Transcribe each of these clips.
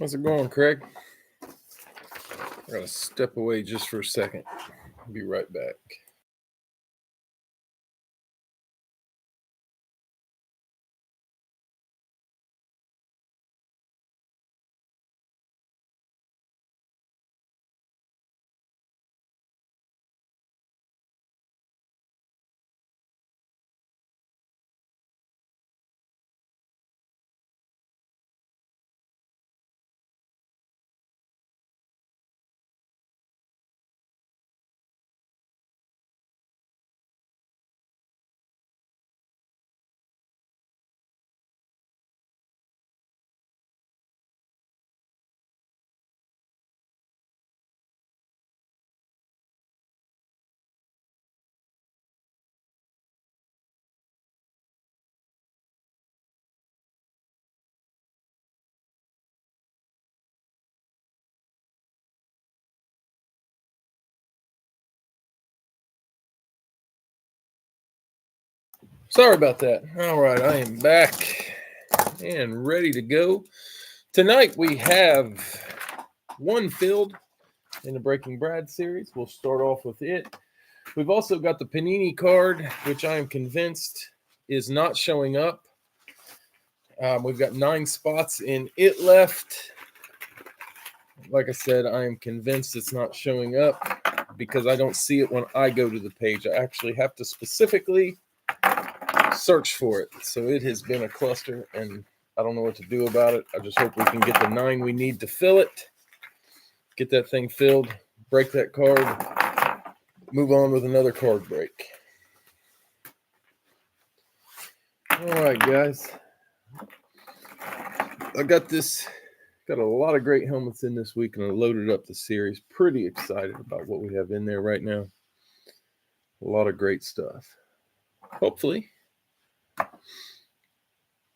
How's it going, Craig? I gotta step away just for a second. I'll be right back. Sorry about that. All right, I am back and ready to go. Tonight we have one filled in the Breaking Brad series. We'll start off with it. We've also got the Panini card, which I am convinced is not showing up. We've got 9 spots in it left. Like I said, I am convinced it's not showing up because I don't see it when I go to the page. I actually have to specifically search for it. So it has been a cluster, and I don't know what to do about it. I just hope we can get the 9 we need to fill it, get that thing filled, break that card, move on with another card break. All right, guys. I got a lot of great helmets in this week, and I loaded up the series. Pretty excited about what we have in there right now. A lot of great stuff. Hopefully,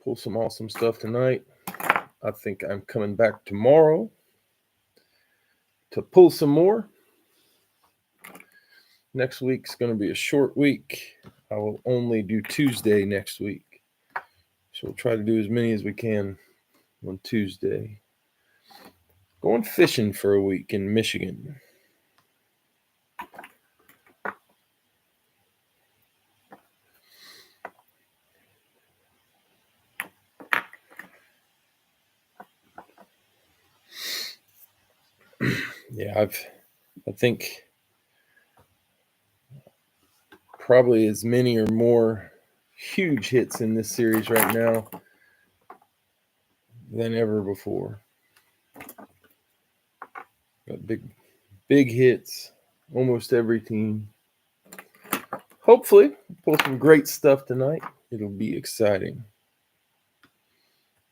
pull some awesome stuff tonight. I think I'm coming back tomorrow to pull some more. Next week's going to be a short week. I will only do Tuesday next week. So we'll try to do as many as we can on Tuesday. Going fishing for a week in Michigan. Yeah, I think probably as many or more huge hits in this series right now than ever before. Got big hits, almost every team. Hopefully, pull some great stuff tonight. It'll be exciting.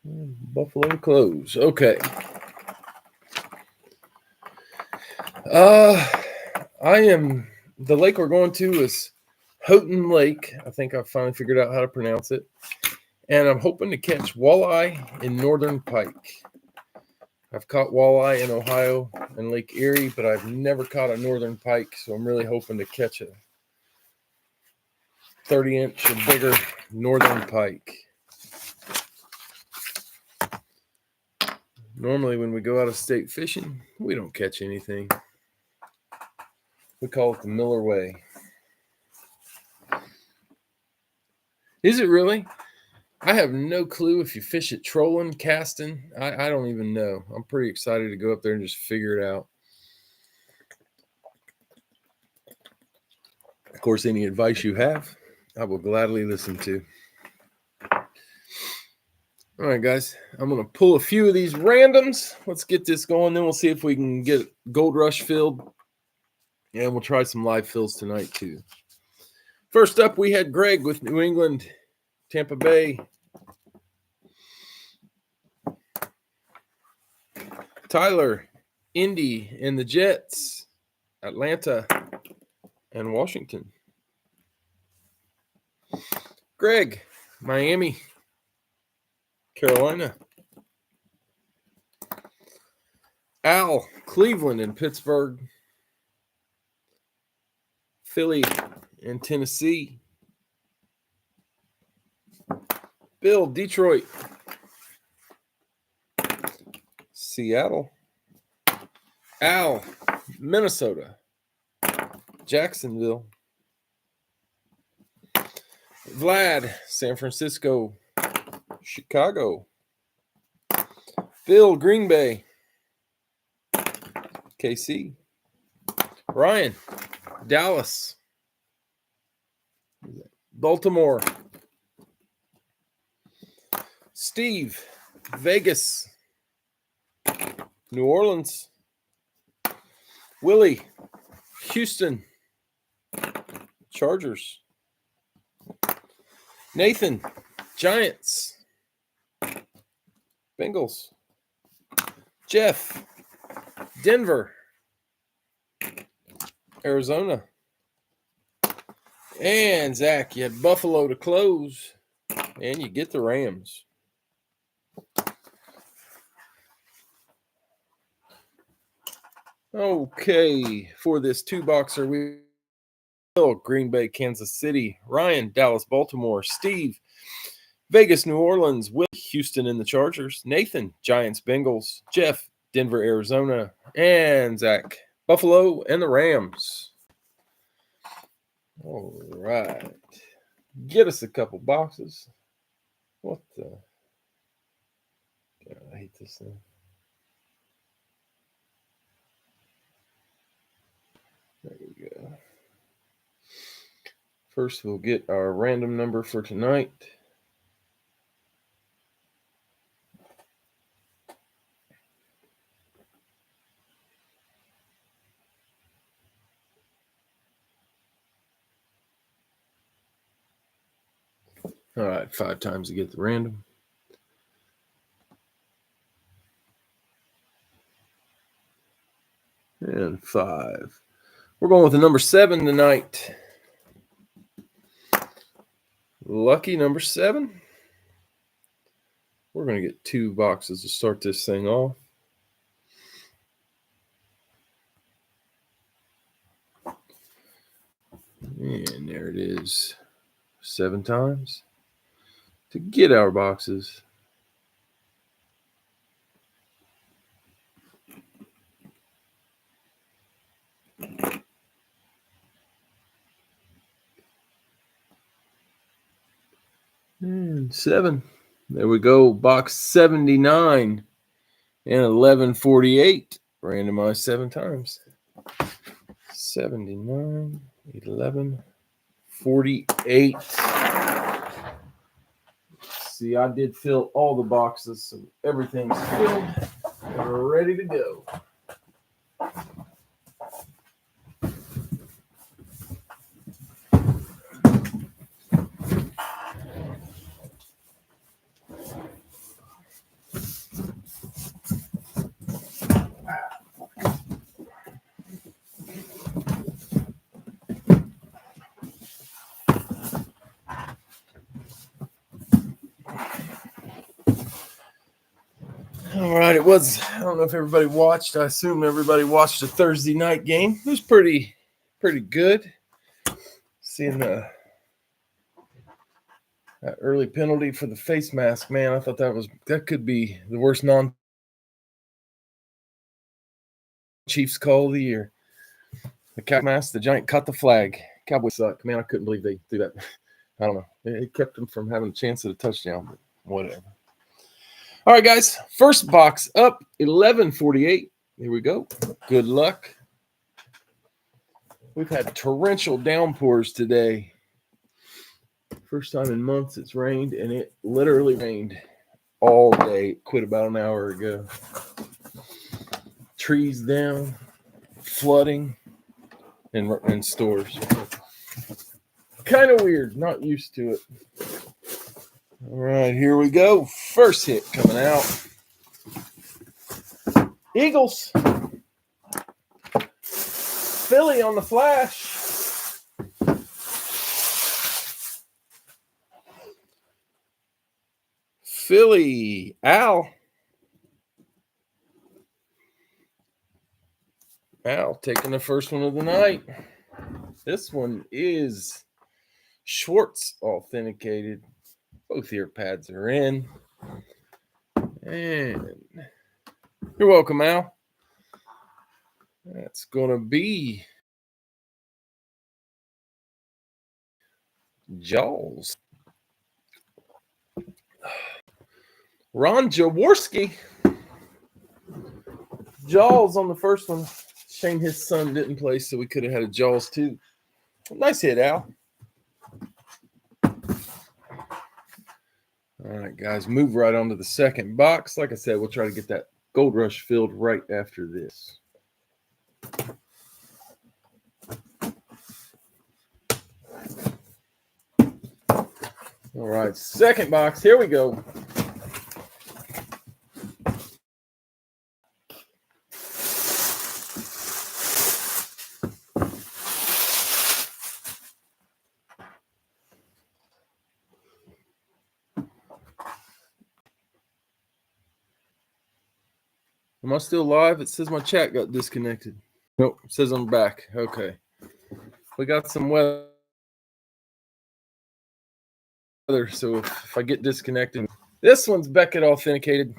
Buffalo close. Okay. The lake we're going to is Houghton Lake. I think I finally figured out how to pronounce it. And I'm hoping to catch walleye and northern pike. I've caught walleye in Ohio and Lake Erie, but I've never caught a northern pike, so I'm really hoping to catch a 30-inch or bigger northern pike. Normally, when we go out of state fishing, we don't catch anything. We call it the Miller Way. Is it really? I have no clue if you fish it trolling, casting. I don't even know. I'm pretty excited to go up there and just figure it out. Of course, any advice you have, I will gladly listen to. All right, guys, I'm going to pull a few of these randoms. Let's get this going. Then we'll see if we can get Gold Rush filled. And we'll try some live fills tonight, too. First up, we had Greg with New England, Tampa Bay. Tyler, Indy, and the Jets, Atlanta, and Washington. Greg, Miami, Carolina. Al, Cleveland and Pittsburgh. Philly and Tennessee. Bill, Detroit. Seattle. Al, Minnesota. Jacksonville. Vlad, San Francisco. Chicago. Phil, Green Bay. KC. Ryan, Dallas. Baltimore. Steve, Vegas. New Orleans. Willie, Houston. Chargers. Nathan, Giants. Bengals. Jeff, Denver. Arizona. And Zach, you had Buffalo to close, and you get the Rams. Okay, for this two-boxer, we Green Bay, Kansas City, Ryan, Dallas, Baltimore, Steve, Vegas, New Orleans, Will, Houston, and the Chargers, Nathan, Giants, Bengals, Jeff, Denver, Arizona, and Zach, Buffalo, and the Rams. All right. Get us a couple boxes. What the? God, I hate this thing. There we go. First, we'll get our random number for tonight. All right, 5 times to get the random. And 5. We're going with the number 7 tonight. Lucky number 7. We're going to get 2 boxes to start this thing off. And there it is. 7 times to get our boxes. And 7. There we go. Box 79 and 1148. Randomized 7 times. 79, 1148. See, I did fill all the boxes, so everything's filled and we're ready to go. All right, it was, I don't know if everybody watched. I assume everybody watched the Thursday night game. It was pretty good. Seeing that early penalty for the face mask, man, I thought that could be the worst non-Chiefs call of the year. The cap mask, the giant cut the flag. Cowboys suck. Man, I couldn't believe they threw that. I don't know. It kept them from having a chance at a touchdown, but whatever. All right, guys. First box up, 1148. Here we go. Good luck. We've had torrential downpours today. First time in months it's rained, and it literally rained all day. It quit about an hour ago. Trees down, flooding in stores. Kind of weird. Not used to it. All right, here we go. First hit coming out. Eagles. Philly on the flash. Philly. Al taking the first one of the night. This one is Schwartz authenticated. Both ear pads are in. And here You're welcome, Al. That's going to be Jaws. Ron Jaworski. Jaws on the first one. Shame his son didn't play, so we could have had a Jaws too. Nice hit, Al. All right, guys, move right on to the second box. Like I said, we'll try to get that Gold Rush filled right after this. All right, second box. Here we go. Am I still live? It says my chat got disconnected. Nope, it says I'm back. Okay. We got some weather, so if I get disconnected. This one's Beckett authenticated.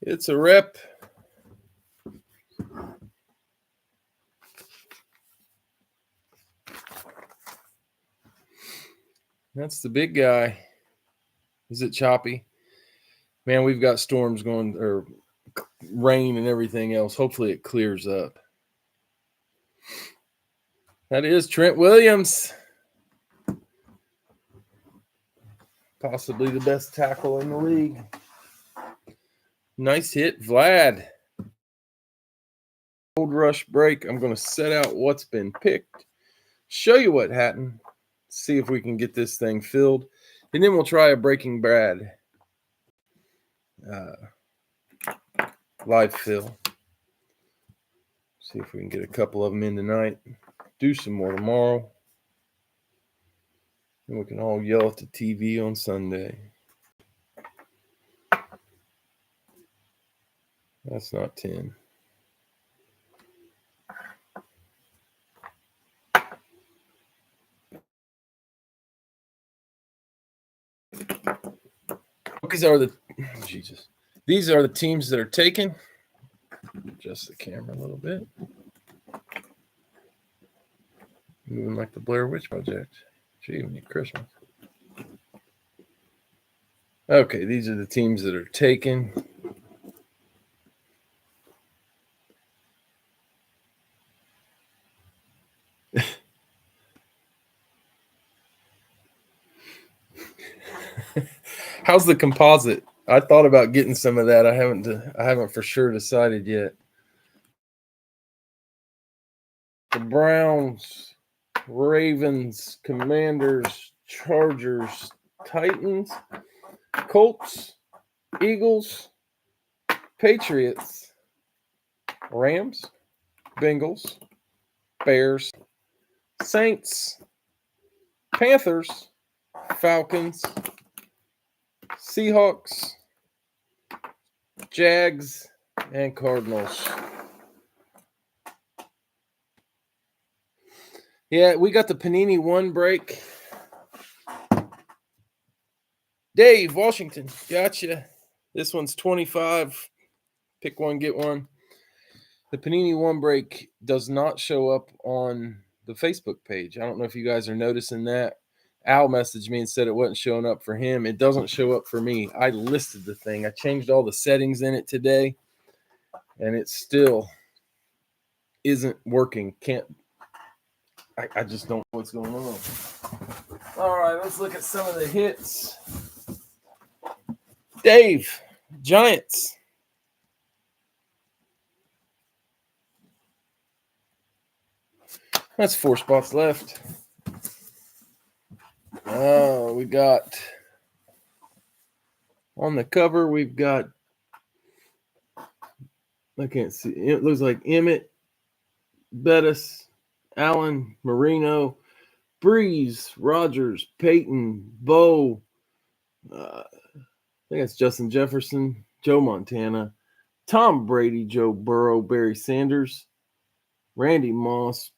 It's a rep. That's the big guy. Is it choppy? Man, we've got storms going, or rain and everything else. Hopefully it clears up. That is Trent Williams. Possibly the best tackle in the league. Nice hit, Vlad. Gold Rush break. I'm going to set out what's been picked. Show you what happened. See if we can get this thing filled. And then we'll try a Breaking Brad live fill. See if we can get a couple of them in tonight. Do some more tomorrow. And we can all yell at the TV on Sunday. That's not 10. These are the teams that are taken. Adjust the camera a little bit. Moving like the Blair Witch Project. Gee, we need Christmas. Okay, these are the teams that are taken. How's the composite? I thought about getting some of that. I haven't for sure decided yet. The Browns, Ravens, Commanders, Chargers, Titans, Colts, Eagles, Patriots, Rams, Bengals, Bears, Saints, Panthers, Falcons, Seahawks, Jags, and Cardinals. Yeah, we got the Panini 1 break. Dave, Washington, gotcha. This one's 25. Pick one, get one. The Panini 1 break does not show up on the Facebook page. I don't know if you guys are noticing that. Al messaged me and said it wasn't showing up for him. It doesn't show up for me. I listed the thing. I changed all the settings in it today, and it still isn't working. I just don't know what's going on. All right, let's look at some of the hits. Dave, Giants. That's 4 spots left. Oh, we got on the cover, we've got, I can't see, it looks like Emmett, Bettis, Allen, Marino, Breeze, Rogers, Peyton, Bo, I think it's Justin Jefferson, Joe Montana, Tom Brady, Joe Burrow, Barry Sanders, Randy Moss,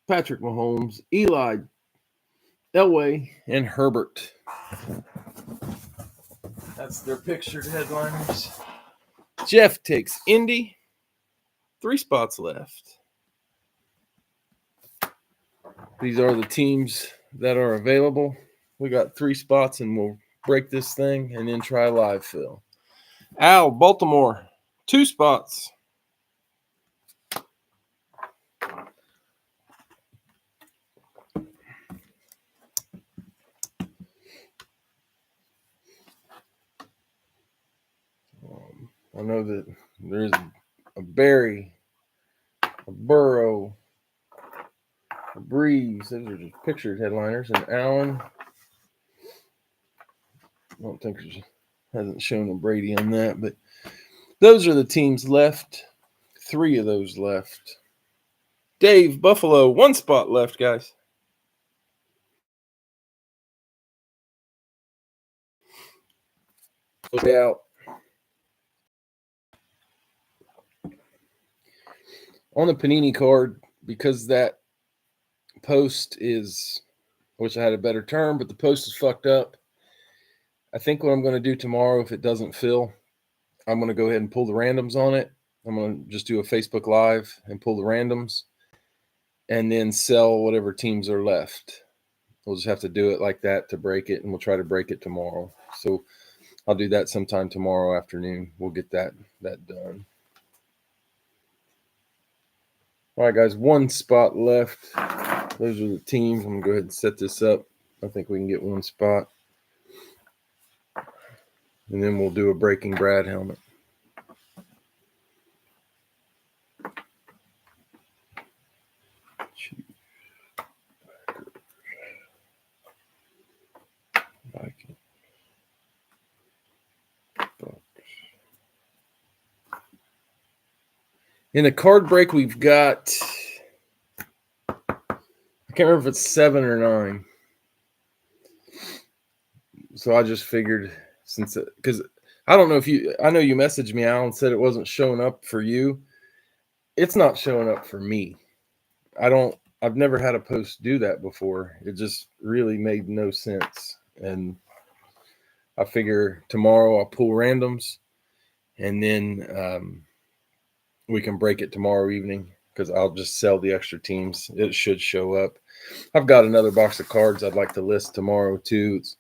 Patrick Mahomes, Eli, Elway, and Herbert. That's their pictured headliners. Jeff takes Indy. 3 spots left. These are the teams that are available. We got 3 spots, and we'll break this thing and then try live fill. Al, Baltimore, 2 spots. I know that there's a Barry, a Burrow, a Breeze. Those are just pictured headliners. And Allen. I don't think hasn't shown a Brady on that, but those are the teams left. 3 of those left. Dave, Buffalo, 1 spot left, guys. Out. On the Panini card, because that post is, I wish I had a better term, but the post is fucked up. I think what I'm going to do tomorrow, if it doesn't fill, I'm going to go ahead and pull the randoms on it. I'm going to just do a Facebook Live and pull the randoms and then sell whatever teams are left. We'll just have to do it like that to break it, and we'll try to break it tomorrow. So I'll do that sometime tomorrow afternoon. We'll get that done. All right, guys, 1 spot left. Those are the teams. I'm going to go ahead and set this up. I think we can get 1 spot. And then we'll do a Breaking Brad helmet. In the card break, we've got, I can't remember if it's 7 or 9. So I just figured, because I don't know if I know you messaged me, Alan, said it wasn't showing up for you. It's not showing up for me. I've never had a post do that before. It just really made no sense. And I figure tomorrow I'll pull randoms, and then we can break it tomorrow evening, because I'll just sell the extra teams. It should show up. I've got another box of cards I'd like to list tomorrow too. It's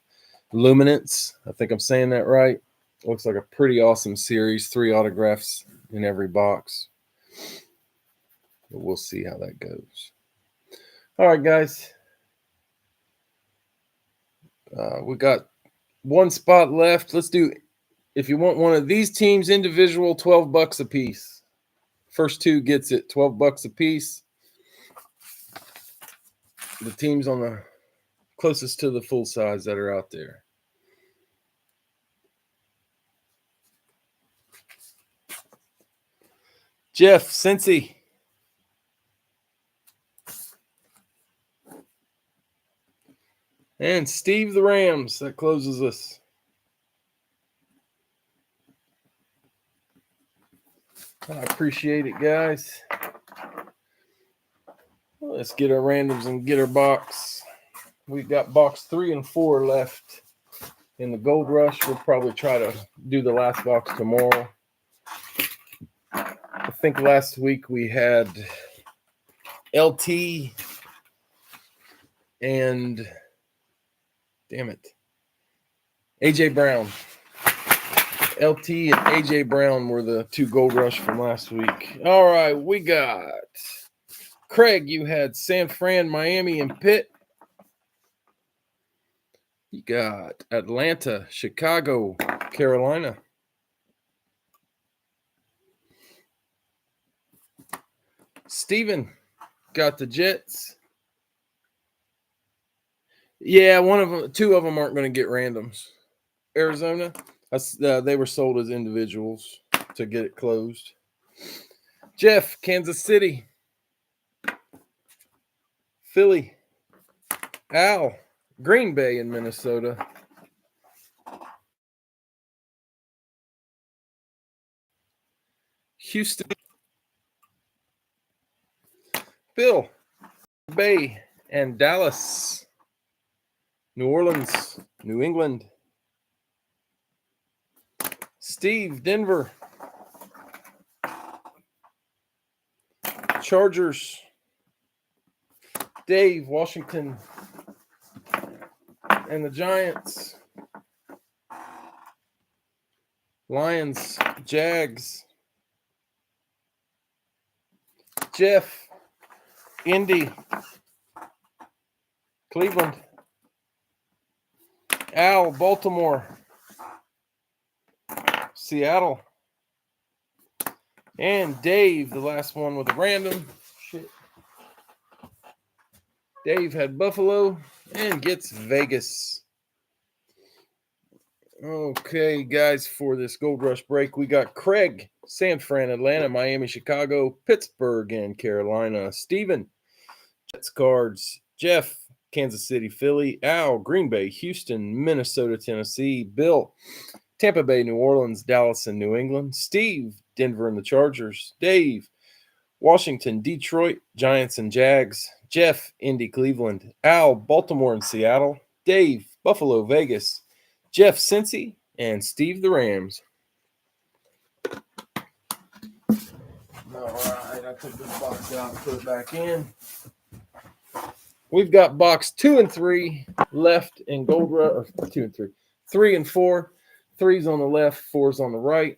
Luminance. I think I'm saying that right. Looks like a pretty awesome series. 3 autographs in every box. But we'll see how that goes. All right, guys. We got 1 spot left. Let's do, if you want one of these teams individual, $12 a piece. First 2 gets it, $12 a piece. The teams on the closest to the full size that are out there. Jeff, Cincy. And Steve the Rams. That closes us. I appreciate it, guys. Let's get our randoms and get our box. We've got box 3 and 4 left in the Gold Rush. We'll probably try to do the last box tomorrow. I think last week we had LT and, damn it, AJ Brown. LT and AJ Brown were the 2 Gold Rush from last week. All right, we got Craig. You had San Fran, Miami, and Pitt. You got Atlanta, Chicago, Carolina. Steven got the Jets. Yeah, 2 of them aren't going to get randoms. Arizona, they were sold as individuals to get it closed. Jeff, Kansas City. Philly. Al, Green Bay in Minnesota. Houston. Bill, Bay, and Dallas. New Orleans, New England. Steve, Denver. Chargers. Dave, Washington. And the Giants. Lions, Jags. Jeff, Indy. Cleveland. Al, Baltimore. Seattle. And Dave, the last one with a random. Shit. Dave had Buffalo and gets Vegas. Okay, guys, for this Gold Rush break, we got Craig, San Fran, Atlanta, Miami, Chicago, Pittsburgh, and Carolina. Steven, Jets, Cards. Jeff, Kansas City, Philly. Al, Green Bay, Houston, Minnesota, Tennessee. Bill, Tampa Bay, New Orleans, Dallas, and New England. Steve, Denver and the Chargers. Dave, Washington, Detroit, Giants and Jags. Jeff, Indy, Cleveland. Al, Baltimore and Seattle. Dave, Buffalo, Vegas. Jeff, Cincy, and Steve, the Rams. All right, I took this box out and put it back in. We've got box 2 and 3 left in Gold Rush, or 2 and 3. 3 and 4. 3's on the left, 4's on the right.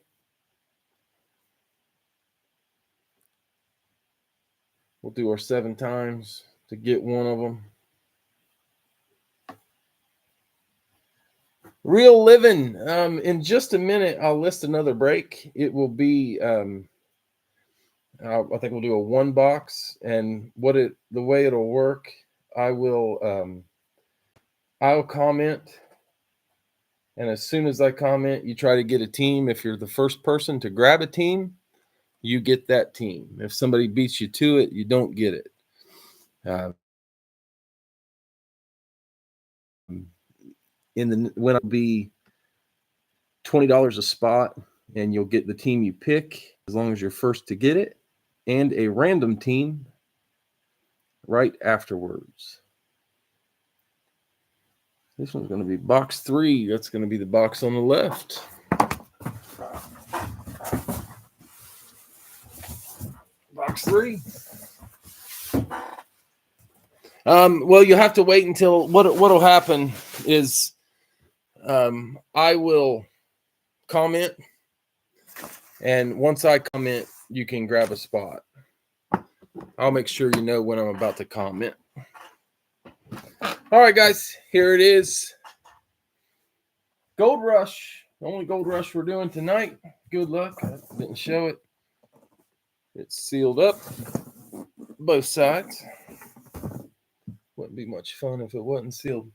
We'll do our 7 times to get one of them. Real Living. In just a minute, I'll list another break. It will be, I think we'll do a 1 box, and the way it'll work, I'll comment, and as soon as I comment, you try to get a team. If you're the first person to grab a team, you get that team. If somebody beats you to it, you don't get it. When it'll be $20 a spot, and you'll get the team you pick as long as you're first to get it, and a random team right afterwards. This one's going to be box 3. That's going to be the box on the left. Box 3. Well, you have to wait until what'll happen is I will comment, and once I comment, you can grab a spot. I'll make sure you know when I'm about to comment. All right, guys, here it is. Gold Rush. The only Gold Rush we're doing tonight. Good luck. I didn't show it. It's sealed up. Both sides. Wouldn't be much fun if it wasn't sealed.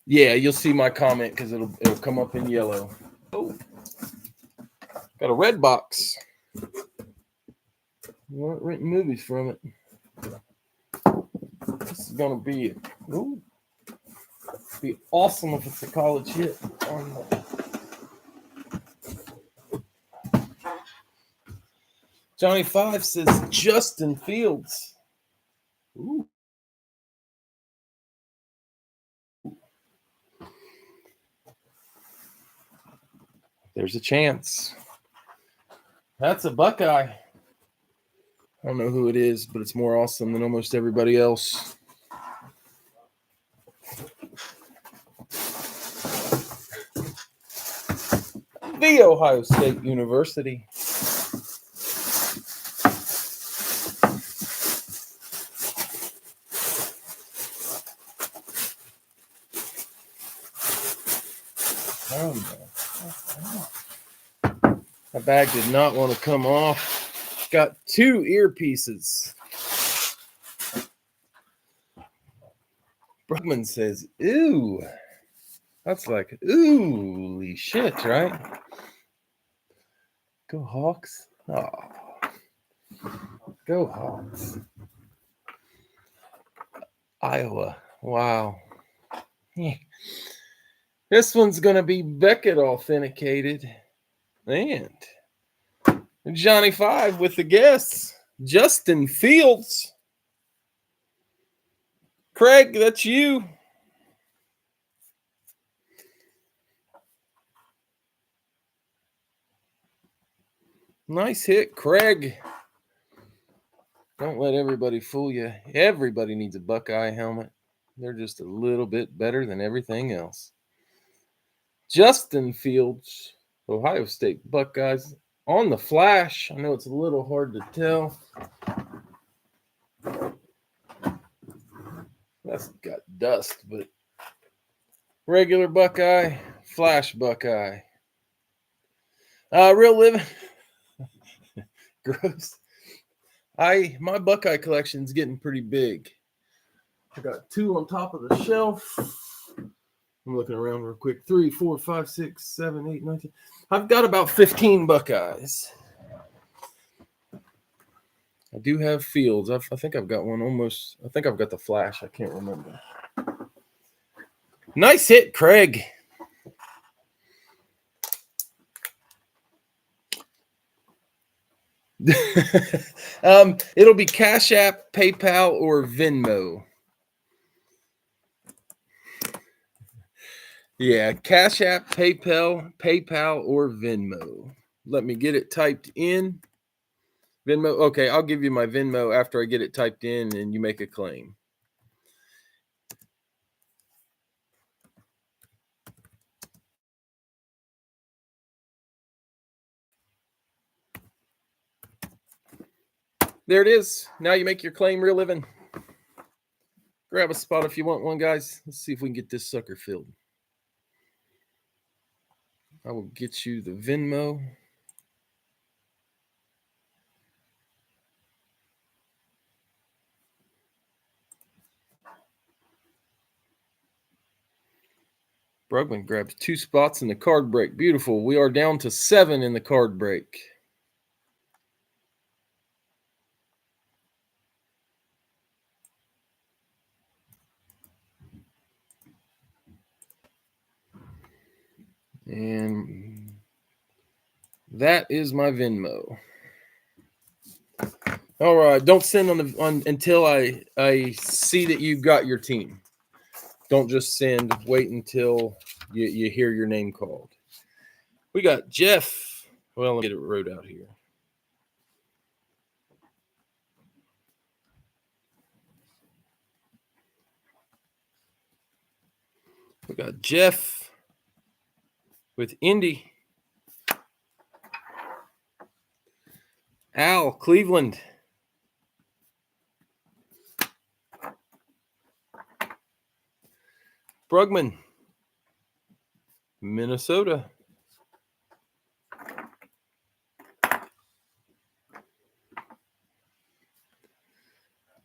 Yeah, you'll see my comment because it'll come up in yellow. Oh, got a red box. You weren't renting movies from it. This is gonna be awesome if it's a college hit. Johnny 5 says Justin Fields. Ooh. There's a chance. That's a Buckeye. I don't know who it is, but it's more awesome than almost everybody else. The Ohio State University. Oh, no. My bag did not want to come off. Got 2 earpieces. Brugman says, ooh. That's like, ooh, shit, right? Go Hawks. Oh. Go Hawks. Iowa. Wow. This one's going to be Beckett authenticated. And Johnny 5 with the guess. Justin Fields. Craig, that's you. Nice hit, Craig. Don't let everybody fool you. Everybody needs a Buckeye helmet. They're just a little bit better than everything else. Justin Fields, Ohio State Buckeyes on the flash. I know it's a little hard to tell. That's got dust, but regular Buckeye, flash Buckeye. Real living. Gross. My Buckeye collection's getting pretty big. I got 2 on top of the shelf. I'm looking around real quick. 3, 4, 5, 6, 7, 8, 9, 10. I've got about 15 Buckeyes. I do have Fields. I think I've got one almost. I think I've got the flash. I can't remember. Nice hit, Craig. It'll be Cash App, PayPal, or Venmo. Yeah, Cash App, PayPal, or Venmo. Let me get it typed in. Venmo. Okay, I'll give you my Venmo after I get it typed in and you make a claim. There it is. Now you make your claim, Real Living. Grab a spot if you want one, guys. Let's see if we can get this sucker filled. I will get you the Venmo. Brugman grabs 2 spots in the card break. Beautiful. We are down to 7 in the card break. And that is my Venmo. All right. Don't send until I see that you got your team. Don't just send. Wait until you hear your name called. We got Jeff. Well, let me get it wrote out here. We got Jeff with Indy. Al, Cleveland. Brugman, Minnesota.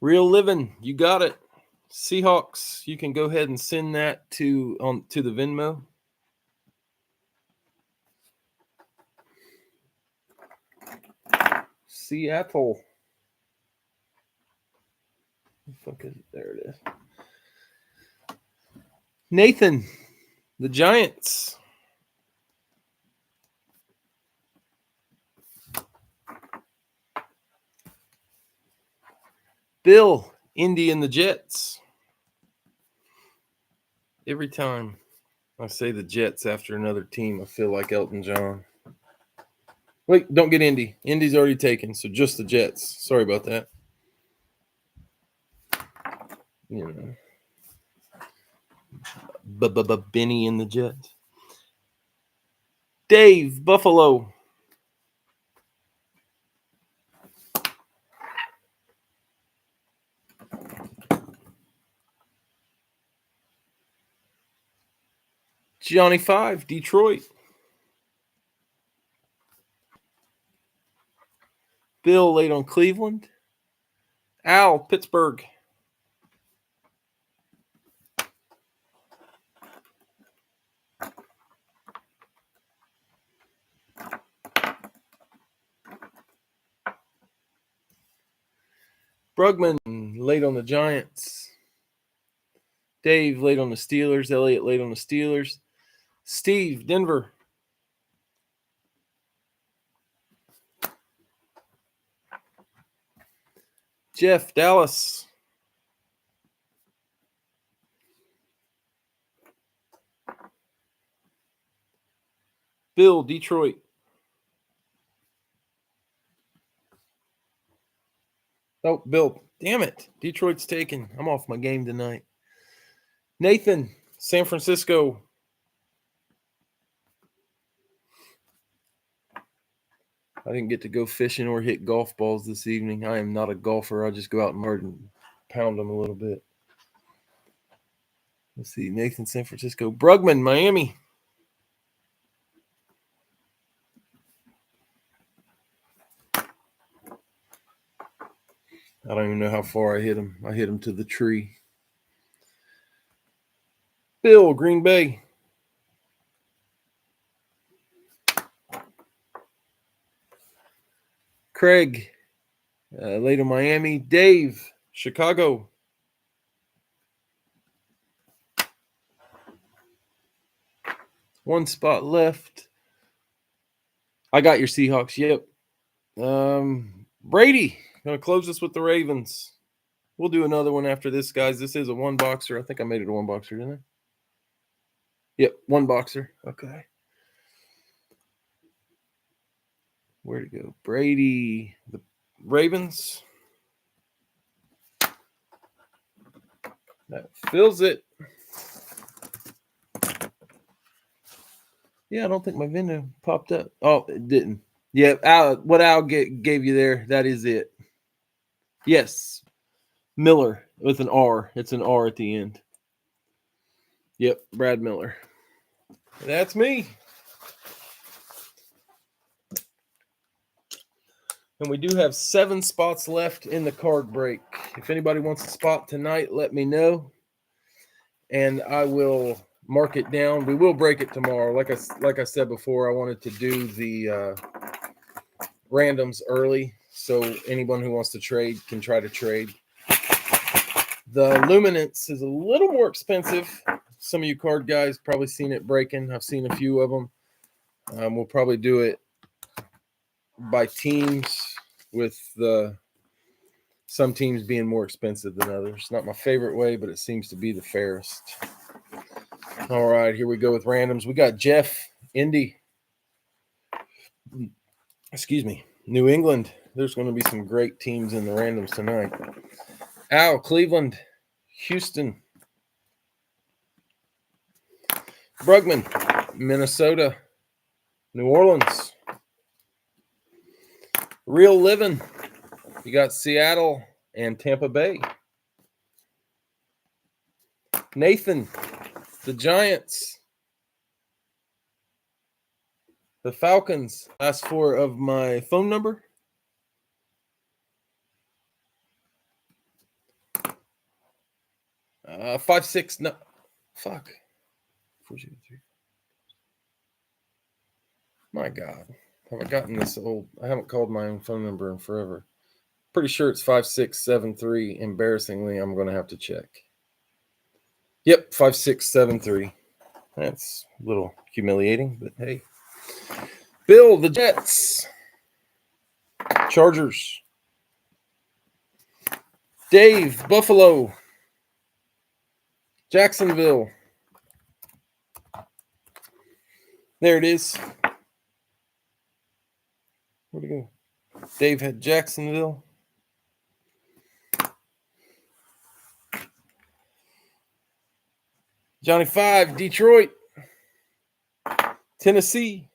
Real Living, you got it. Seahawks, you can go ahead and send that to the Venmo. Seattle. What the fuck is it? There it is. Nathan, the Giants. Bill, Indy and the Jets. Every time I say the Jets after another team, I feel like Elton John. Wait, don't get Indy. Indy's already taken, so just the Jets. Sorry about that. You know. Benny and the Jets. Dave, Buffalo. Johnny 5, Detroit. Bill laid on Cleveland. Al, Pittsburgh. Brugman laid on the Giants. Dave laid on the Steelers. Elliott laid on the Steelers. Steve, Denver. Jeff, Dallas. Bill, Detroit. Oh, Bill, damn it. Detroit's taken. I'm off my game tonight. Nathan, San Francisco. I didn't get to go fishing or hit golf balls this evening. I am not a golfer. I just go out and pound them a little bit. Let's see. Nathan, San Francisco. Brugman, Miami. I don't even know how far I hit him. I hit him to the tree. Bill, Green Bay. Craig, later Miami. Dave, Chicago. One spot left. I got your Seahawks. Yep. Brady, gonna close us with the Ravens. We'll do another one after this, guys. This is a one boxer. I think I made it a one boxer, didn't I? Yep, one boxer. Okay. Where'd it go? Brady, the Ravens. That fills it. Yeah, I don't think my window popped up. Oh, it didn't. Yeah, what Al gave you there, that is it. Yes. Miller with an R. It's an R at the end. Yep, Brad Miller. That's me. And we do have 7 spots left in the card break. If anybody wants a spot tonight, let me know. And I will mark it down. We will break it tomorrow. Like I said before, I wanted to do the randoms early, so anyone who wants to trade can try to trade. The Luminance is a little more expensive. Some of you card guys probably seen it breaking. I've seen a few of them. We'll probably do it by teams, with some teams being more expensive than others. Not my favorite way, but it seems to be the fairest. All right, here we go with randoms. We got Jeff, Indy. Excuse me, New England. There's going to be some great teams in the randoms tonight. Al, Cleveland, Houston. Brugman, Minnesota, New Orleans. Real Living. You got Seattle and Tampa Bay. Nathan, the Giants. The Falcons. Last 4 of my phone number. Uh, 56. No, fuck. 403. My God, have I gotten this old? I haven't called my own phone number in forever. Pretty sure it's 5673. Embarrassingly, I'm going to have to check. Yep, 5673. That's a little humiliating, but hey. Bill, the Jets. Chargers. Dave, Buffalo. Jacksonville. There it is. Where'd it go? Dave had Jacksonville. Johnny 5, Detroit. Tennessee.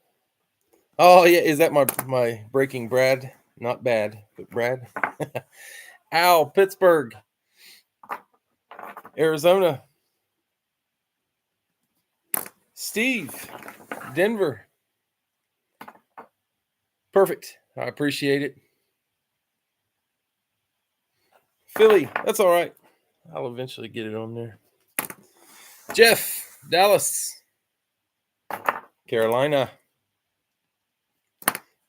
Oh, yeah. Is that my breaking Brad? Not bad, but Brad. Al, Pittsburgh. Arizona. Steve, Denver. Perfect. I appreciate it. Philly. That's all right. I'll eventually get it on there. Jeff, Dallas. Carolina.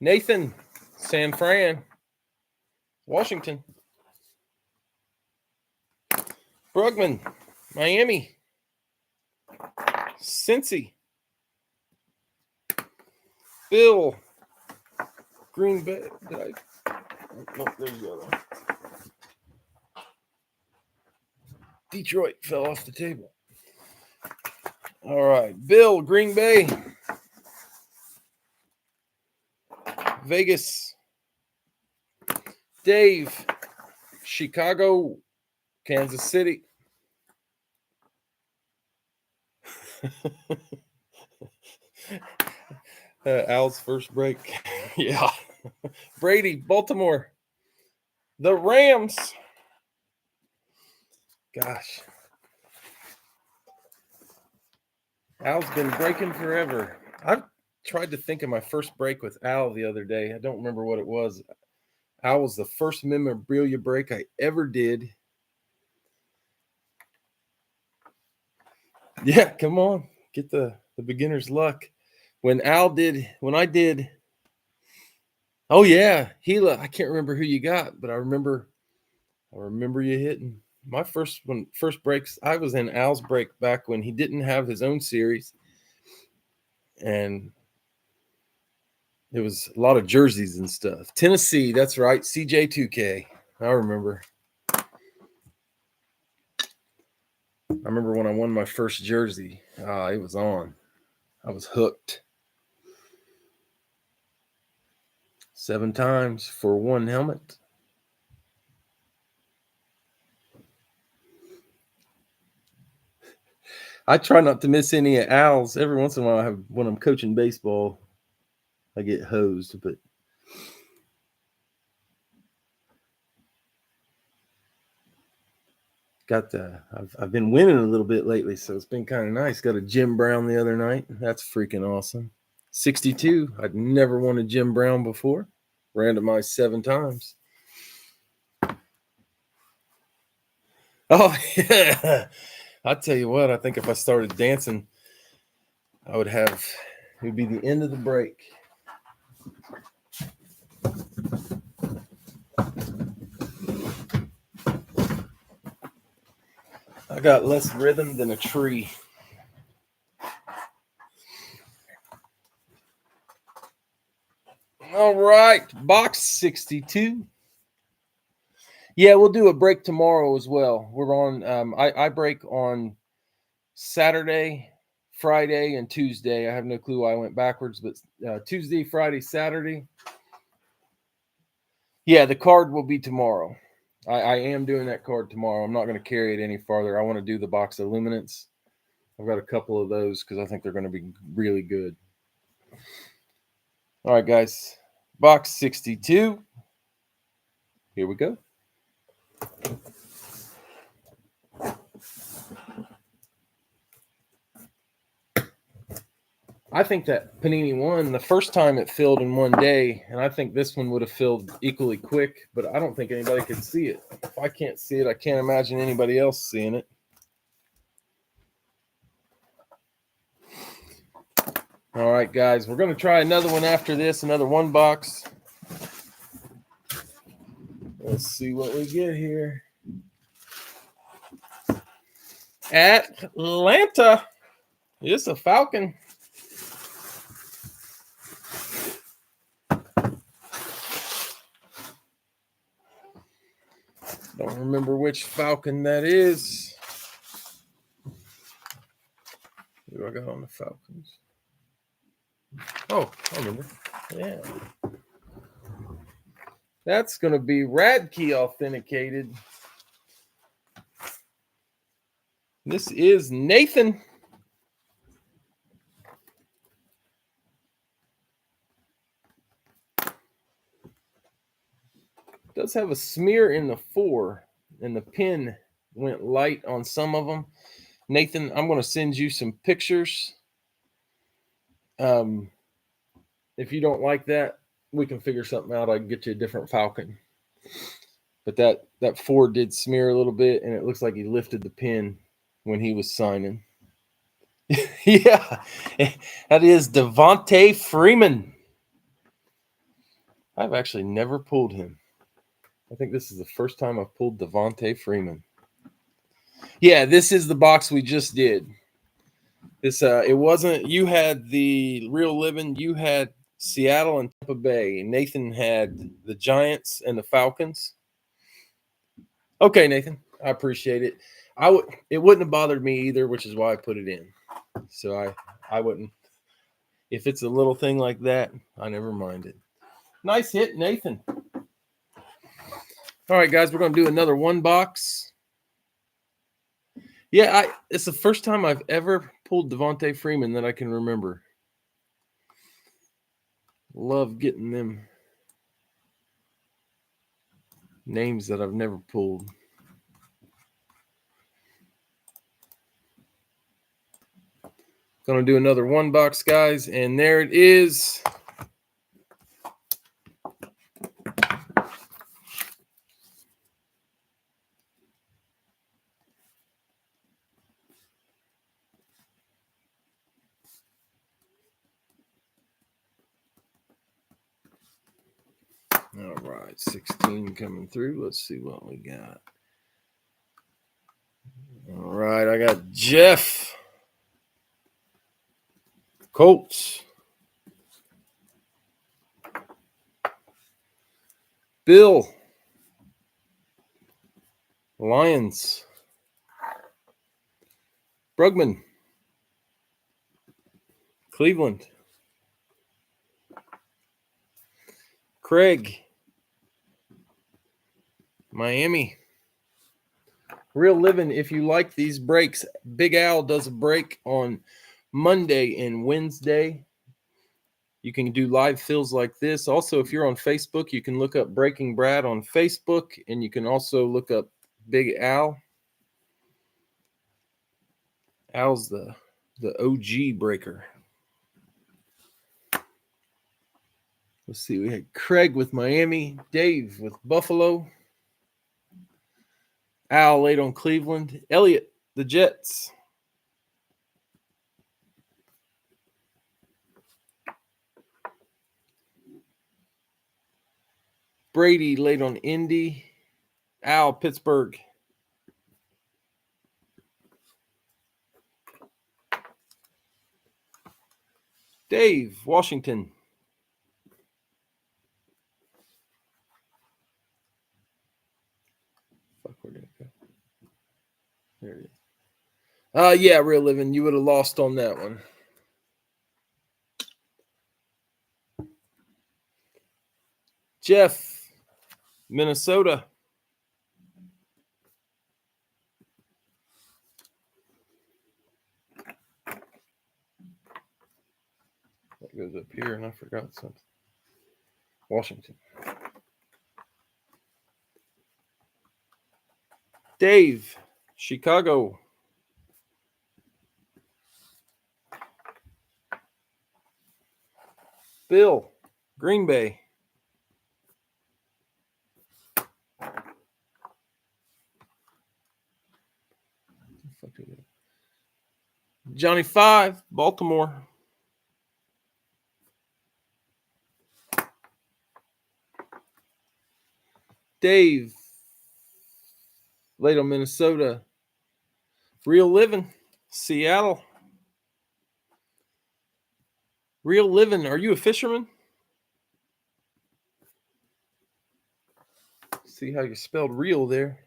Nathan, San Fran. Washington. Brugman, Miami. Cincy. Bill, Green Bay. No, there's the other one. Detroit fell off the table. All right. Bill, Green Bay. Vegas. Dave, Chicago, Kansas City. Al's first break. Yeah. Brady, Baltimore. The Rams. Gosh. Al's been breaking forever. I've tried to think of my first break with Al the other day. I don't remember what it was. Al was the first memorabilia break I ever did. Yeah, come on. Get the beginner's luck. When I did, oh yeah, Gila. I can't remember who you got, but I remember you hitting. My first breaks, I was in Al's break back when he didn't have his own series. And it was a lot of jerseys and stuff. Tennessee, that's right. CJ2K. I remember. I remember when I won my first jersey. It was on. I was hooked. 7 times for one helmet. I try not to miss any of Al's. Every once in a while, when I'm coaching baseball, I get hosed, but I've been winning a little bit lately, so it's been kind of nice. Got a Jim Brown the other night. That's freaking awesome. 62. I'd never won a Jim Brown before. Randomized 7 times. Oh yeah. I tell you what, I think if I started dancing, it would be the end of the break. I got less rhythm than a tree. All right, box 62. Yeah, we'll do a break tomorrow as well. We're on. I break on Saturday, Friday, and Tuesday. I have no clue why I went backwards, but Tuesday, Friday, Saturday. Yeah, the card will be tomorrow. I am doing that card tomorrow. I'm not going to carry it any farther. I want to do the box of luminance. I've got a couple of those because I think they're going to be really good. All right, guys. Box 62. Here we go. I think that Panini won the first time it filled in one day, and I think this one would have filled equally quick, but I don't think anybody could see it. If I can't see it, I can't imagine anybody else seeing it. All right, guys, we're going to try another one after this, another one box. Let's see what we get here. Atlanta. It's a Falcon. Don't remember which Falcon that is. What do I got on the Falcons? Oh, I remember. Yeah. That's going to be Radkey authenticated. This is Nathan. Does have a smear in the 4, and the pin went light on some of them. Nathan, I'm going to send you some pictures. If you don't like that, we can figure something out. I can get you a different Falcon. But that 4 did smear a little bit, and it looks like he lifted the pin when he was signing. Yeah, that is Devontae Freeman. I've actually never pulled him. I think this is the first time I've pulled Devontae Freeman. Yeah, this is the box we just did. This it wasn't. You had the Real Living. You had Seattle and Tampa Bay. Nathan had the Giants and the Falcons. Okay, Nathan, I appreciate it. It wouldn't have bothered me either, which is why I put it in. So I wouldn't. If it's a little thing like that, I never mind it. Nice hit, Nathan. All right, guys, we're going to do another one box. Yeah, it's the first time I've ever pulled Devontae Freeman that I can remember. Love getting them names that I've never pulled. Going to do another one box, guys, and there it is. All right, 16 coming through. Let's see what we got. All right, I got Jeff. Colts. Bill. Lions. Brugman. Cleveland. Craig. Miami. Real Living, if you like these breaks, Big Al does a break on Monday and Wednesday. You can do live fills like this. Also, if you're on Facebook, you can look up Breaking Brad on Facebook, and you can also look up Big Al. Al's the OG breaker. Let's see. We had Craig with Miami, Dave with Buffalo, Al late on Cleveland, Elliot, the Jets, Brady late on Indy, Al, Pittsburgh, Dave, Washington, fuck, where did it go? There it is. Yeah, Real Living, you would have lost on that one. Jeff, Minnesota. That goes up here, and I forgot something. Washington. Dave, Chicago. Bill, Green Bay. Johnny 5, Baltimore. Dave, late on Minnesota. Real Living, Seattle. Real Living, are you a fisherman? See how you spelled real there.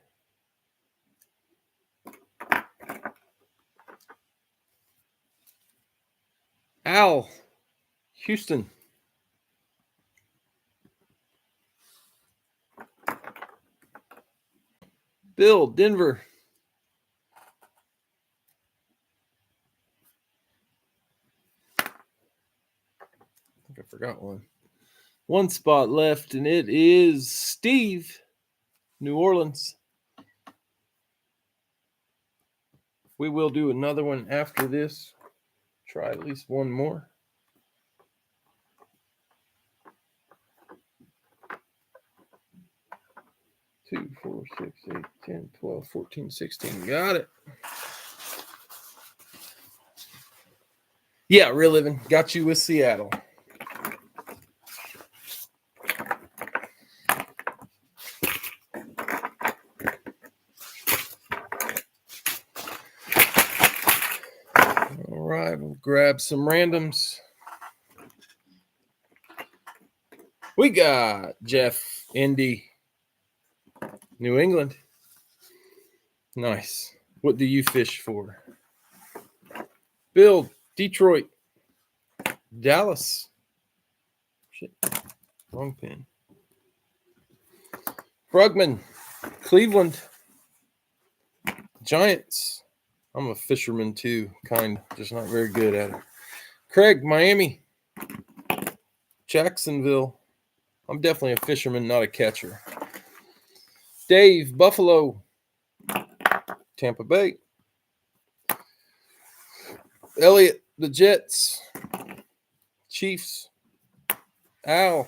Al, Houston. Bill, Denver. I think I forgot one. One spot left, and it is Steve, New Orleans. We will do another one after this. Try at least one more. 2, 4, 6, 8, 10, 12, 14, 16. Got it. Yeah, Real Living. Got you with Seattle. All right, we'll grab some randoms. We got Jeff, Indy, New England. Nice. What do you fish for? Bill, Detroit, Dallas. Shit. Wrong pin. Brugman, Cleveland. Giants. I'm a fisherman too, just not very good at it. Craig, Miami. Jacksonville. I'm definitely a fisherman, not a catcher. Dave, Buffalo. Tampa Bay. Elliot, the Jets. Chiefs. Al,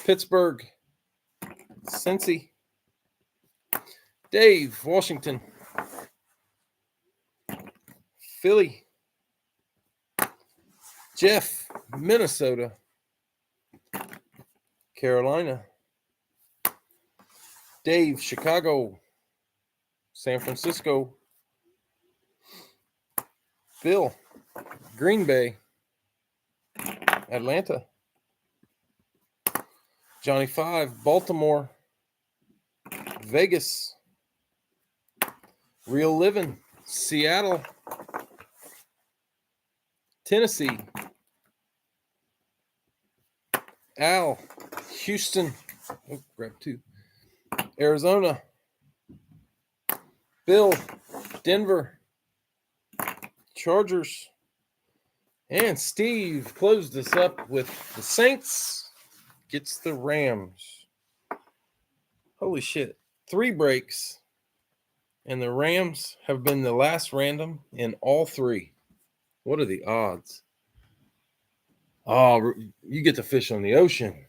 Pittsburgh. Cincy. Dave, Washington. Philly. Jeff, Minnesota. Carolina. Dave, Chicago. San Francisco. Phil, Green Bay. Atlanta. Johnny 5, Baltimore. Vegas. Real Living, Seattle. Tennessee. Al, Houston. Oh, grab 2. Arizona. Bill, Denver. Chargers. And Steve closed us up with the Saints gets the Rams. Holy shit. 3 breaks. And the Rams have been the last random in all 3. What are the odds? Oh, you get to fish on the ocean.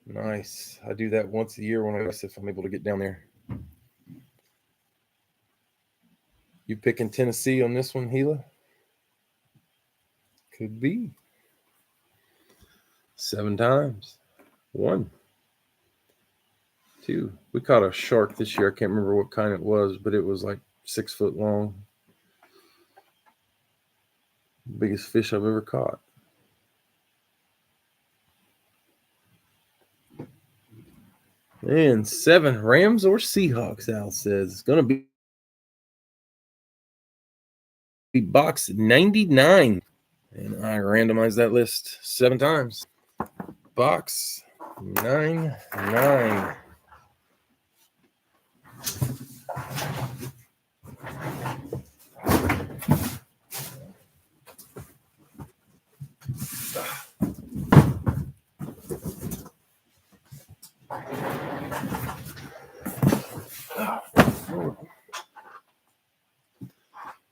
Nice. I do that once a year if I'm able to get down there. You picking Tennessee on this one, Gila? Could be. 7 times. 1. 2. We caught a shark this year. I can't remember what kind it was, but it was like 6 foot long. Biggest fish I've ever caught. And 7. Rams or Seahawks, Al says. It's going to be box 99. And I randomized that list 7 times. Box 99.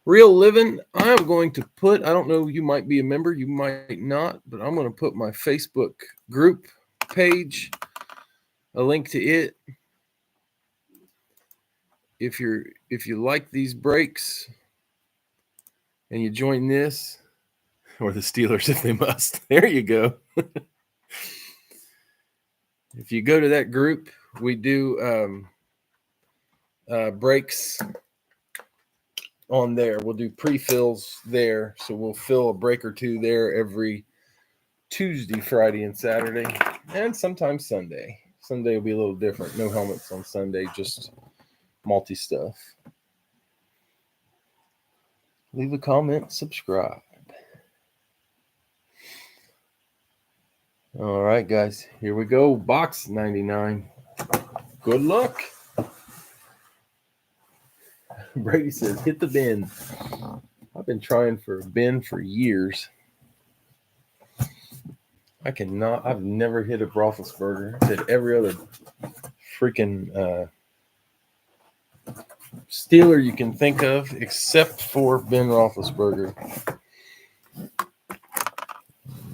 Real Living, I'm going to put, I don't know, you might be a member, you might not, but I'm going to put my Facebook group page, a link to it. If you like these breaks and you join this, or the Steelers if they must, there you go. If you go to that group, we do breaks on there. We'll do pre-fills there. So we'll fill a break or 2 there every Tuesday, Friday, and Saturday, and sometimes Sunday. Sunday will be a little different. No helmets on Sunday, just multi stuff. Leave a comment, subscribe. All right, guys, here we go. Box 99. Good luck. Brady says, hit the bin. I've been trying for a bin for years. I've never hit a Roethlisberger. I hit every other freaking Steeler you can think of, except for Ben Roethlisberger.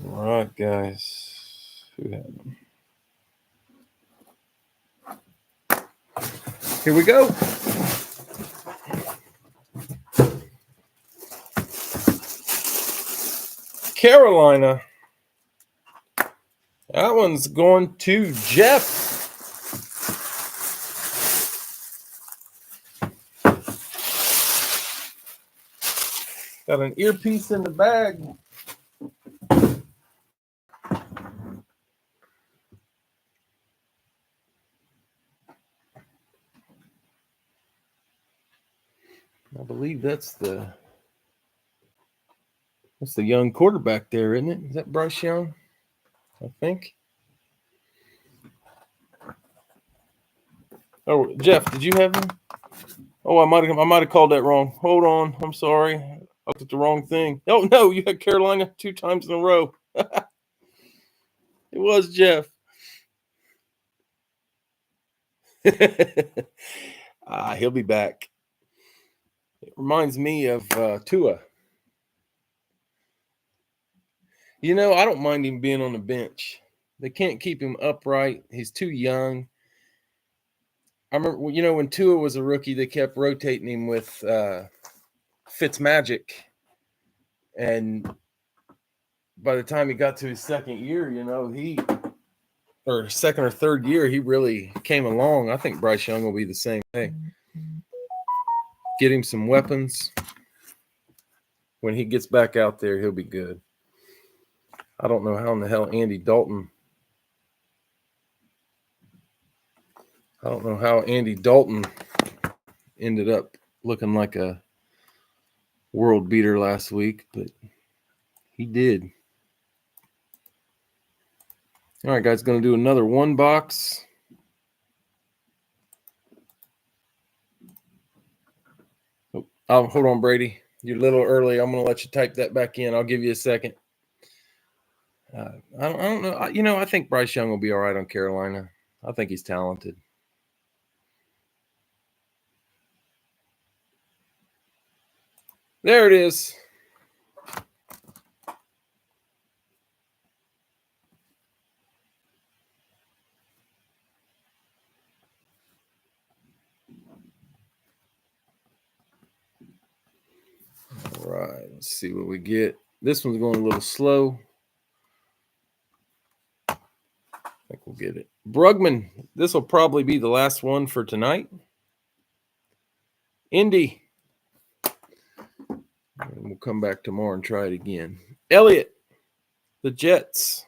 All right, guys. Who had them? Here we go. Carolina. That one's going to Jeff. Got an earpiece in the bag. I believe that's the That's the young quarterback there, isn't it? Is that Bryce Young? I think. Oh, Jeff, did you have him? Oh, I might have called that wrong. Hold on, I'm sorry. I looked at the wrong thing. Oh no, you had Carolina 2 times in a row. It was Jeff. He'll be back. It reminds me of Tua. You know, I don't mind him being on the bench. They can't keep him upright. He's too young. I remember, you know, when Tua was a rookie, they kept rotating him with Fitzmagic. And by the time he got to his second year, you know, or second or third year, he really came along. I think Bryce Young will be the same way. Get him some weapons. When he gets back out there, he'll be good. I don't know how in the hell Andy Dalton ended up looking like a world beater last week, but he did. All right, guys, going to do another one box. Oh, hold on, Brady. You're a little early. I'm going to let you type that back in. I'll give you a second. I don't know. I think Bryce Young will be all right on Carolina. I think he's talented. There it is. All right, let's see what we get. This one's going a little slow. I think we'll get it. Brugman, this will probably be the last one for tonight. Indy. And we'll come back tomorrow and try it again. Elliott, the Jets.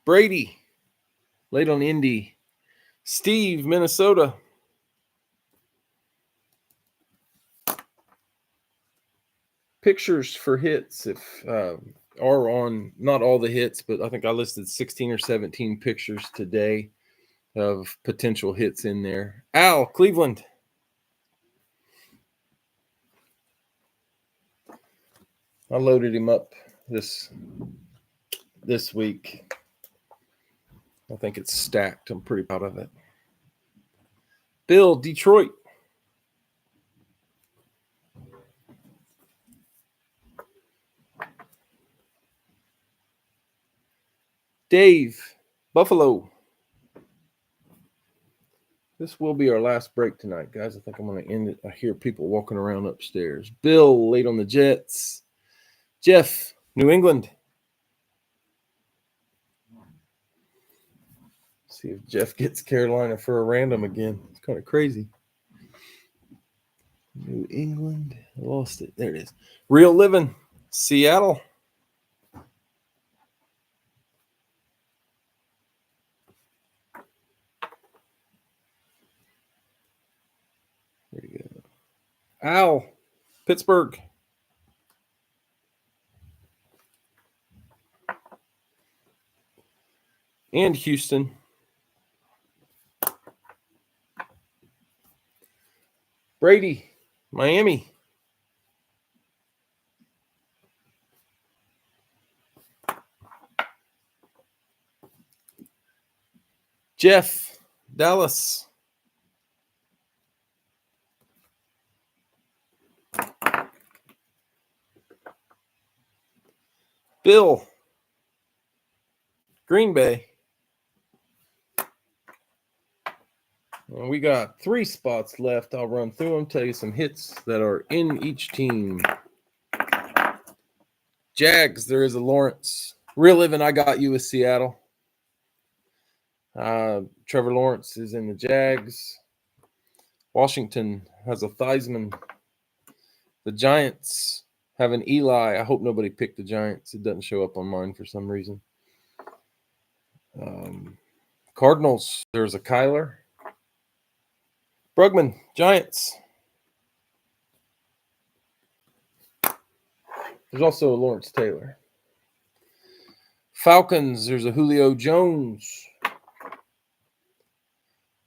Brady, late on Indy. Steve, Minnesota. Pictures for hits are on not all the hits, but I think I listed 16 or 17 pictures today of potential hits in there. Al, Cleveland. I loaded him up this week. I think it's stacked. I'm pretty proud of it. Bill, Detroit. Dave, Buffalo. This will be our last break tonight, guys. I think I'm going to end it. I hear people walking around upstairs. Bill, late on the Jets. Jeff, New England. See if Jeff gets Carolina for a random again. It's kind of crazy. New England. I lost it. There it is. Real living. Seattle. There you go. Al, Pittsburgh. And Houston. Brady, Miami. Jeff, Dallas. Bill, Green Bay. And we got 3 spots left. I'll run through them, tell you some hits that are in each team. Jags, there is a Lawrence. Real living, I got you with Seattle. Trevor Lawrence is in the Jags. Washington has a Theismann. The Giants have an Eli. I hope nobody picked the Giants. It doesn't show up on mine for some reason. Cardinals, there's a Kyler. Brugman, Giants. There's also a Lawrence Taylor. Falcons, there's a Julio Jones.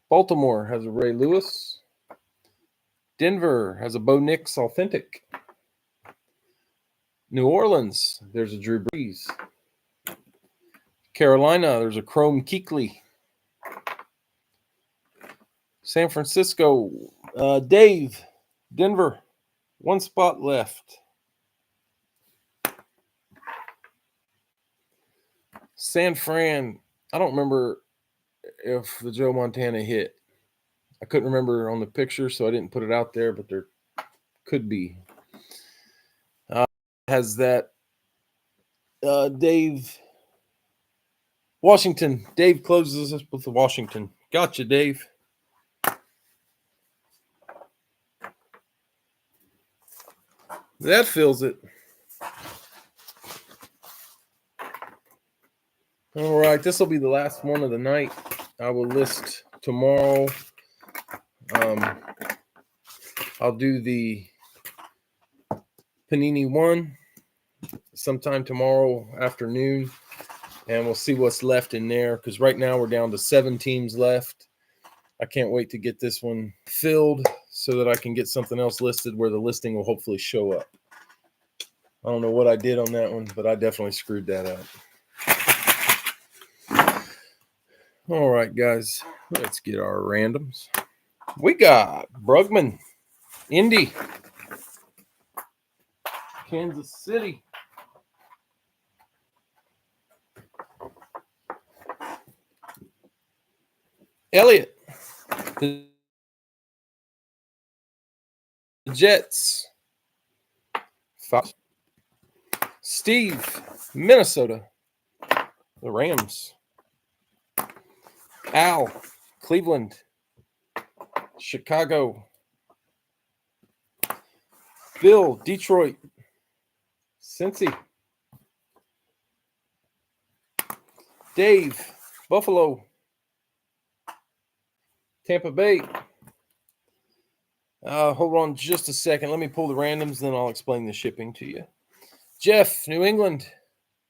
Baltimore has a Ray Lewis. Denver has a Bo Nix Authentic. New Orleans, there's a Drew Brees. Carolina, there's a Chrome Kuechly. San Francisco, Dave, Denver, one spot left. San Fran, I don't remember if the Joe Montana hit. I couldn't remember on the picture, so I didn't put it out there, but there could be. Has that Dave Washington. Dave closes us with the Washington. Gotcha, Dave. That fills it. All right, this will be the last one of the night. I will list tomorrow. I'll do the Panini one sometime tomorrow afternoon, and we'll see what's left in there, because right now we're down to 7 teams left. I can't wait to get this one filled so that I can get something else listed where the listing will hopefully show up. I don't know what I did on that one, but I definitely screwed that up. All right, guys, let's get our randoms. We got Brugman, Indy, Kansas City, Elliot, the Jets, Fox, Steve, Minnesota, the Rams, Al, Cleveland, Chicago, Bill, Detroit, Cincy, Dave, Buffalo, Tampa Bay. Hold on just a second. Let me pull the randoms, then I'll explain the shipping to you. Jeff, New England,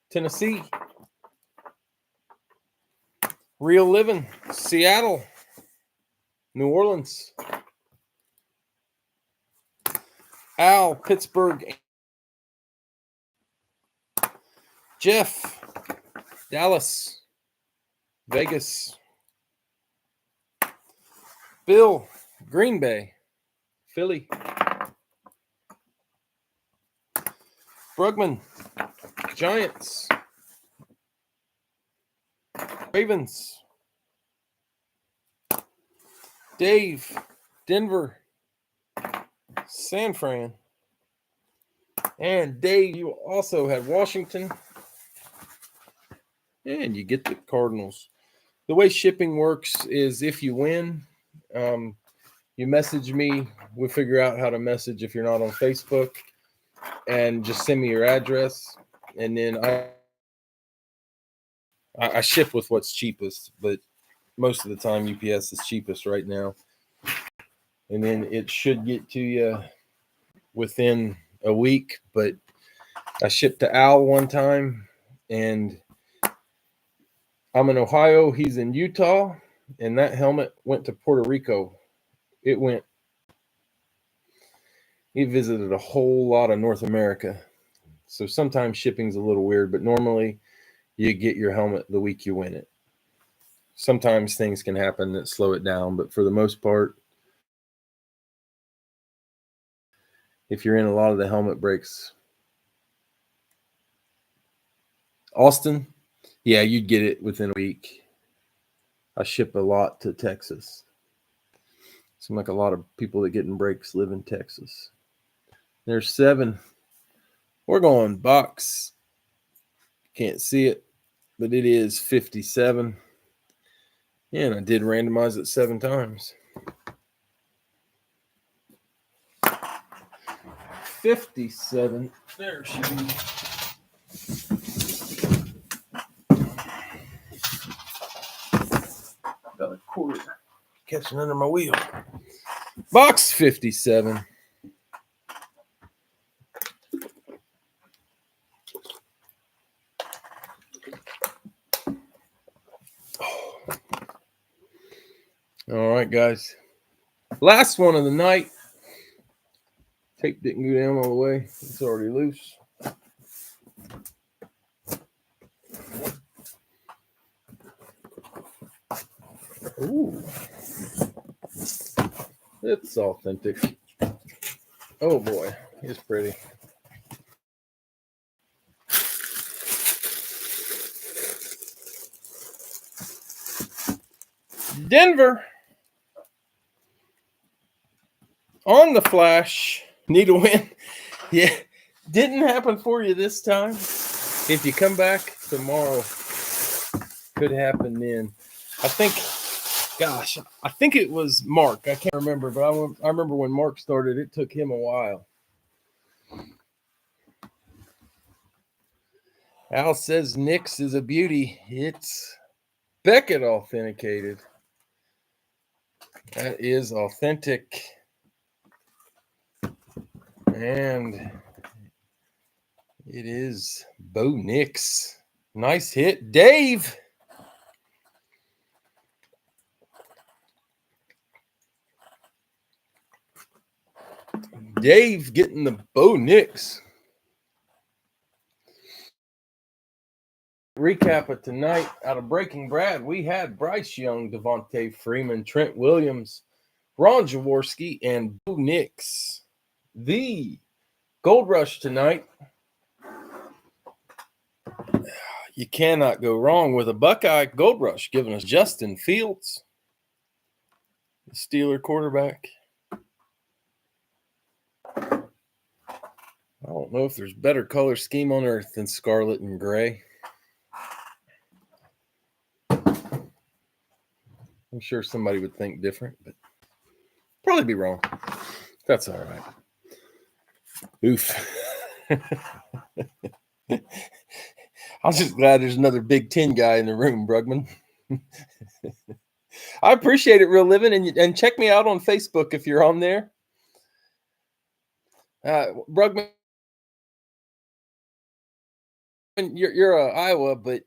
Tennessee, Real Living, Seattle, New Orleans, Al, Pittsburgh, Jeff, Dallas, Vegas, Bill, Green Bay, Philly, Brugman, Giants, Ravens, Dave, Denver, San Fran, and Dave, you also had Washington, and you get the Cardinals. The way shipping works is if you win, you message me. We'll figure out how to message if you're not on Facebook, and just send me your address, and then I ship with what's cheapest, but most of the time UPS is cheapest right now. And then it should get to you within a week. But I shipped to Al one time, and I'm in Ohio. He's in Utah, and that helmet went to Puerto Rico. He visited a whole lot of North America. So sometimes shipping's a little weird, but normally you get your helmet the week you win it. Sometimes things can happen that slow it down, but for the most part, if you're in a lot of the helmet breaks. Austin, yeah, you'd get it within a week. I ship a lot to Texas. Seems like a lot of people that get in breaks live in Texas. There's 7. We're going box. Can't see it, but it is 57. And I did randomize it 7 times. 57. There she be. About a quarter catching under my wheel. Box 57. All right, guys. Last one of the night. Tape didn't go down all the way. It's already loose. Ooh. It's authentic. Oh boy, it's pretty. Denver on the flash. Need a win. Yeah, didn't happen for you this time. If you come back tomorrow, could happen then. I think it was Mark. I can't remember, but I remember when Mark started, it took him a while. Al says Nick's is a beauty. It's Beckett authenticated. That is authentic. And it is Bo Nix. Nice hit. Dave. Dave getting the Bo Nix. Recap of tonight out of Breaking Brad. We had Bryce Young, Devontae Freeman, Trent Williams, Ron Jaworski, and Bo Nix. The Gold Rush tonight. You cannot go wrong with a Buckeye Gold Rush giving us Justin Fields, the Steeler quarterback. I don't know if there's better color scheme on earth than scarlet and gray. I'm sure somebody would think different, but probably be wrong. That's all right. Oof. I'm just glad there's another Big Ten guy in the room, Brugman. I appreciate it, Real Living, and check me out on Facebook if you're on there. Brugman, you're Iowa, but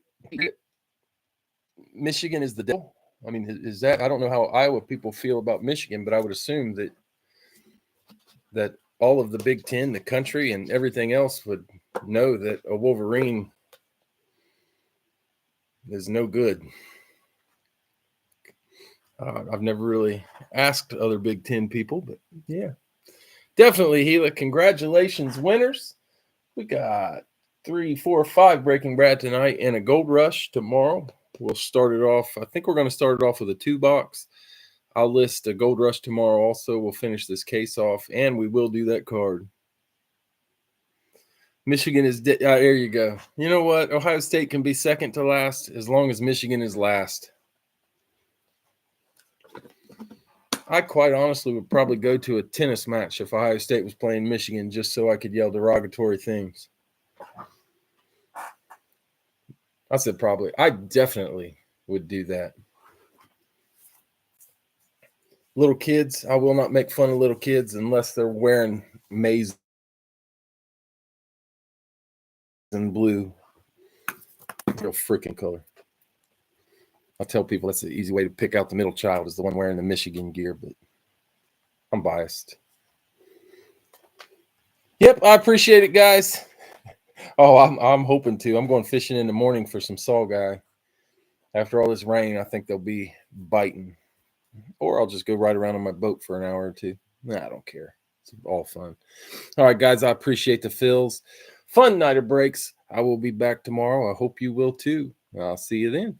Michigan is the devil. I mean, is that? I don't know how Iowa people feel about Michigan, but I would assume that all of the Big Ten, the country, and everything else would know that a Wolverine is no good. I've never really asked other Big Ten people, but yeah, definitely, Gila. Congratulations, winners. We got 3, 4, 5 Breaking Brad tonight and a Gold Rush tomorrow. We'll start it off. I think we're going to start it off with a 2-box. I'll list a Gold Rush tomorrow also. We'll finish this case off, and we will do that card. Michigan is there you go. You know what? Ohio State can be second to last as long as Michigan is last. I quite honestly would probably go to a tennis match if Ohio State was playing Michigan just so I could yell derogatory things. I said probably. I definitely would do that. Little kids, I will not make fun of little kids unless they're wearing maize and blue. Real freaking color. I tell people that's the easy way to pick out the middle child is the one wearing the Michigan gear, but I'm biased. Yep, I appreciate it, guys. Oh, I'm hoping to. I'm going fishing in the morning for some saugeye. After all this rain, I think they'll be biting. Or I'll just go ride around on my boat for an hour or two. Nah, I don't care. It's all fun. All right, guys, I appreciate the fills. Fun night of breaks. I will be back tomorrow. I hope you will too. I'll see you then.